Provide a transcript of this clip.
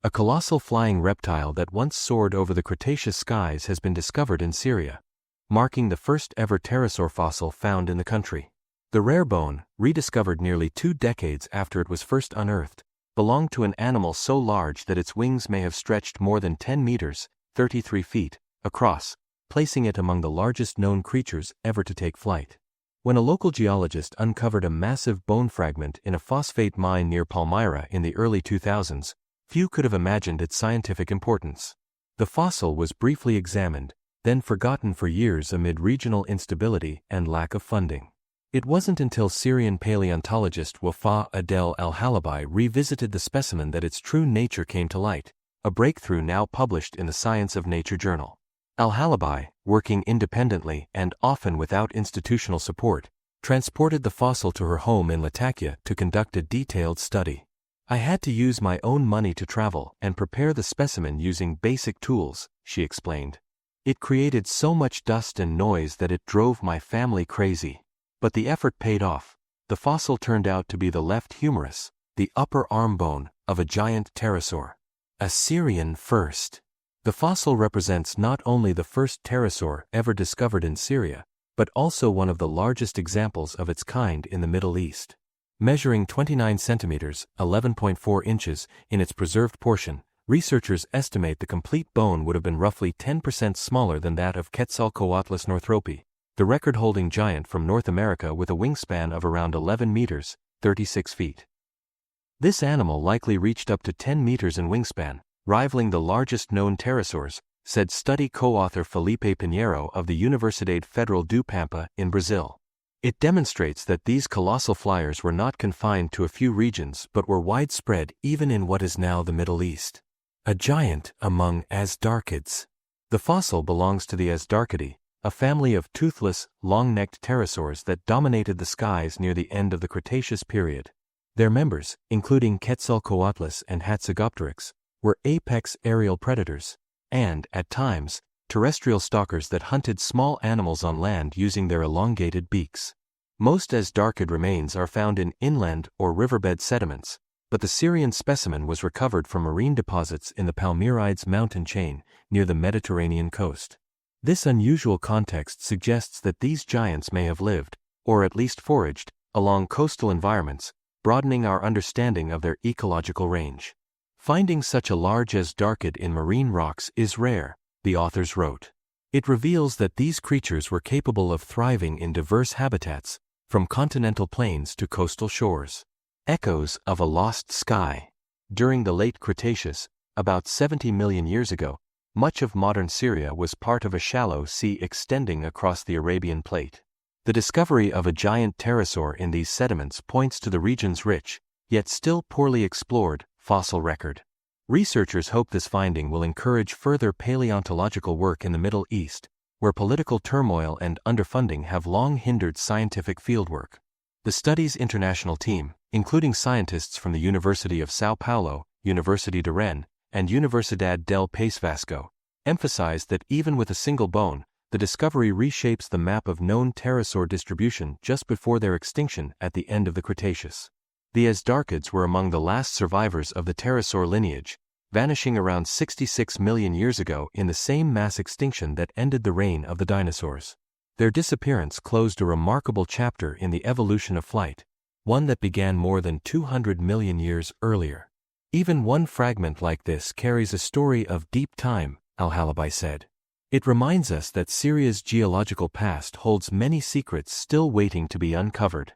A colossal flying reptile that once soared over the Cretaceous skies has been discovered in Syria, marking the first ever pterosaur fossil found in the country. The rare bone, rediscovered nearly 2 decades after it was first unearthed, belonged to an animal so large that its wings may have stretched more than 10 meters, 33 feet, across, placing it among the largest known creatures ever to take flight. When a local geologist uncovered a massive bone fragment in a phosphate mine near Palmyra in the early 2000s, few could have imagined its scientific importance. The fossil was briefly examined, then forgotten for years amid regional instability and lack of funding. It wasn't until Syrian paleontologist Wafa Adel al-Halabi revisited the specimen that its true nature came to light, a breakthrough now published in the Science of Nature journal. Al-Halabi, working independently and often without institutional support, transported the fossil to her home in Latakia to conduct a detailed study. "I had to use my own money to travel and prepare the specimen using basic tools," she explained. "It created so much dust and noise that it drove my family crazy. But the effort paid off. The fossil turned out to be the left humerus, the upper arm bone, of a giant pterosaur. A Syrian first." The fossil represents not only the first pterosaur ever discovered in Syria, but also one of the largest examples of its kind in the Middle East. Measuring 29 centimeters, 11.4 inches, in its preserved portion, researchers estimate the complete bone would have been roughly 10% smaller than that of Quetzalcoatlus northropi, the record-holding giant from North America with a wingspan of around 11 meters, 36 feet. This animal likely reached up to 10 meters in wingspan, rivaling the largest known pterosaurs, said study co-author Felipe Pinheiro of the Universidade Federal do Pampa in Brazil. It demonstrates that these colossal flyers were not confined to a few regions but were widespread even in what is now the Middle East. A giant among Azhdarchids. The fossil belongs to the Azhdarchidae, a family of toothless, long-necked pterosaurs that dominated the skies near the end of the Cretaceous period. Their members, including Quetzalcoatlus and Hatzegopteryx, were apex aerial predators, and, at times, terrestrial stalkers that hunted small animals on land using their elongated beaks. Most Azhdarchid remains are found in inland or riverbed sediments, but the Syrian specimen was recovered from marine deposits in the Palmyrides mountain chain near the Mediterranean coast. This unusual context suggests that these giants may have lived, or at least foraged, along coastal environments, broadening our understanding of their ecological range. Finding such a large Azhdarchid in marine rocks is rare, the authors wrote. It reveals that these creatures were capable of thriving in diverse habitats, from continental plains to coastal shores. Echoes of a lost sky. During the late Cretaceous, about 70 million years ago, much of modern Syria was part of a shallow sea extending across the Arabian Plate. The discovery of a giant pterosaur in these sediments points to the region's rich, yet still poorly explored, fossil record. Researchers hope this finding will encourage further paleontological work in the Middle East, where political turmoil and underfunding have long hindered scientific fieldwork. The study's international team, including scientists from the University of São Paulo, Universidade de Rennes, and Universidade del País Vasco, emphasized that even with a single bone, the discovery reshapes the map of known pterosaur distribution just before their extinction at the end of the Cretaceous. The Azhdarchids were among the last survivors of the pterosaur lineage, vanishing around 66 million years ago in the same mass extinction that ended the reign of the dinosaurs. Their disappearance closed a remarkable chapter in the evolution of flight, one that began more than 200 million years earlier. Even one fragment like this carries a story of deep time, Al-Halabi said. It reminds us that Syria's geological past holds many secrets still waiting to be uncovered.